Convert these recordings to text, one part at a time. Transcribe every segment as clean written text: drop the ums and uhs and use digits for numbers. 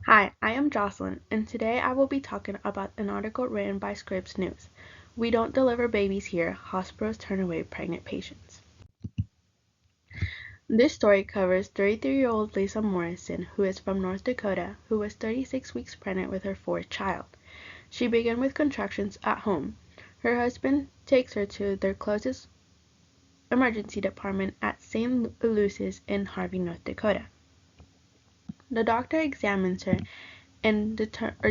Hi, I am Jocelyn, and today I will be talking about an article written by Scripps News. We don't deliver babies here, hospitals turn away pregnant patients. This story covers 33-year-old Lisa Morrison, who is from North Dakota, who was 36 weeks pregnant with her fourth child. She began with contractions at home. Her husband takes her to their closest emergency department at St. Lucy's in Harvey, North Dakota. The doctor examines her and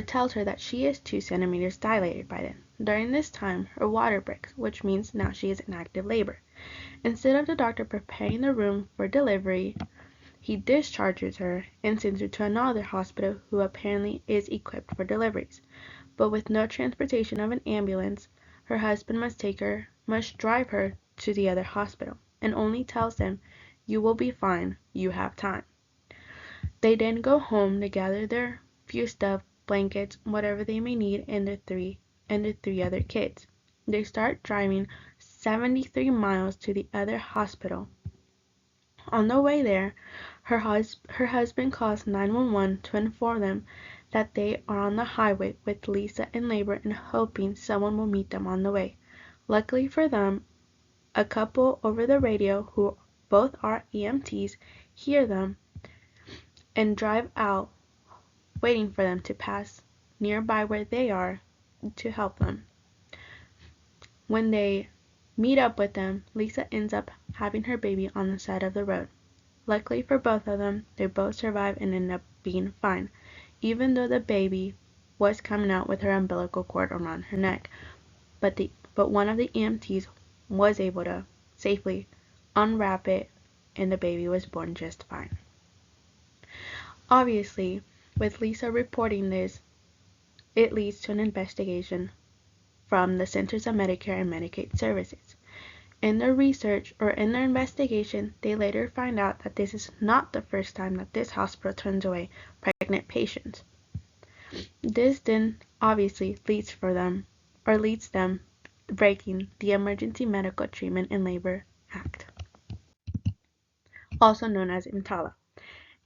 tells her that she is 2 centimeters dilated by then. During this time, her water breaks, which means now she is in active labor. Instead of the doctor preparing the room for delivery, he discharges her and sends her to another hospital who apparently is equipped for deliveries. But with no transportation of an ambulance, her husband must drive her to the other hospital, and only tells them, "You will be fine, you have time." They then go home to gather their few stuff, blankets, whatever they may need, and the three other kids. They start driving 73 miles to the other hospital. On the way there, her husband calls 911 to inform them that they are on the highway with Lisa in labor and hoping someone will meet them on the way. Luckily for them, a couple over the radio, who both are EMTs, hear them and drive out, waiting for them to pass nearby where they are to help them. When they meet up with them, Lisa ends up having her baby on the side of the road. Luckily for both of them, they both survive and end up being fine, even though the baby was coming out with her umbilical cord around her neck. But one of the EMTs was able to safely unwrap it, and the baby was born just fine. Obviously, with Lisa reporting this, it leads to an investigation from the Centers of Medicare and Medicaid Services. In their research, or in their investigation, they later find out that this is not the first time that this hospital turns away pregnant patients. This then obviously leads them breaking the Emergency Medical Treatment in Labor Act, also known as EMTALA.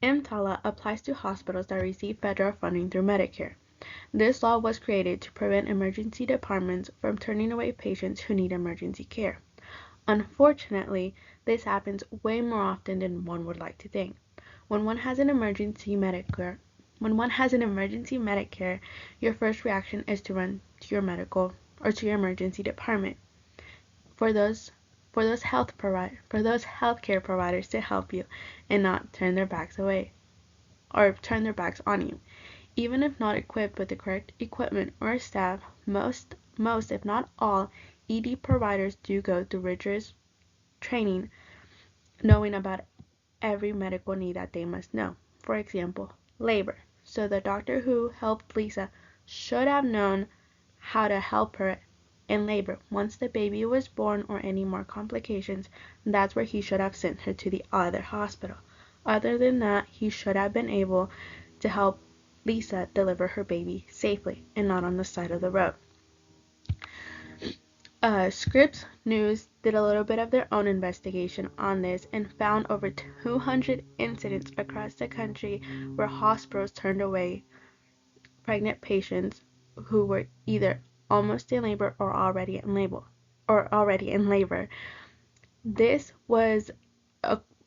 EMTALA applies to hospitals that receive federal funding through Medicare. This law was created to prevent emergency departments from turning away patients who need emergency care. Unfortunately, this happens way more often than one would like to think. When one has an emergency Medicare, your first reaction is to run to your medical or to your emergency department for those healthcare providers to help you and not turn their backs away or turn their backs on you. Even if not equipped with the correct equipment or staff, most if not all ED providers do go through rigorous training, knowing about every medical need that they must know. For example, labor. So the doctor who helped Lisa should have known how to help her in labor. Once the baby was born or any more complications, that's where he should have sent her to the other hospital. Other than that, he should have been able to help Lisa deliver her baby safely and not on the side of the road. Scripps News did a little bit of their own investigation on this and found over 200 incidents across the country where hospitals turned away pregnant patients who were either almost in labor or already in labor. This was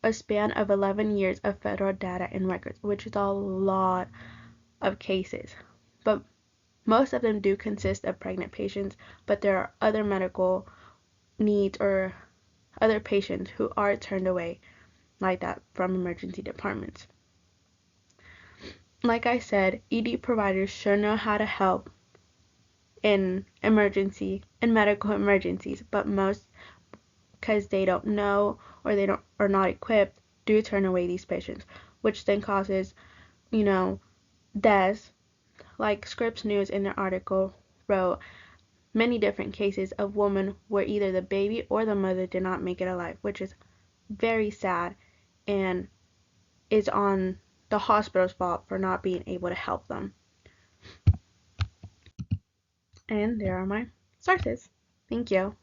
a span of 11 years of federal data and records, which is a lot of cases. But most of them do consist of pregnant patients, but there are other medical needs or other patients who are turned away like that from emergency departments. Like I said, ED providers sure know how to help in medical emergencies, but most, because they don't know or they don't are not equipped, do turn away these patients, which then causes, deaths. Like Scripps News in their article wrote, many different cases of women where either the baby or the mother did not make it alive, which is very sad and is on the hospital's fault for not being able to help them. And there are my sources. Thank you.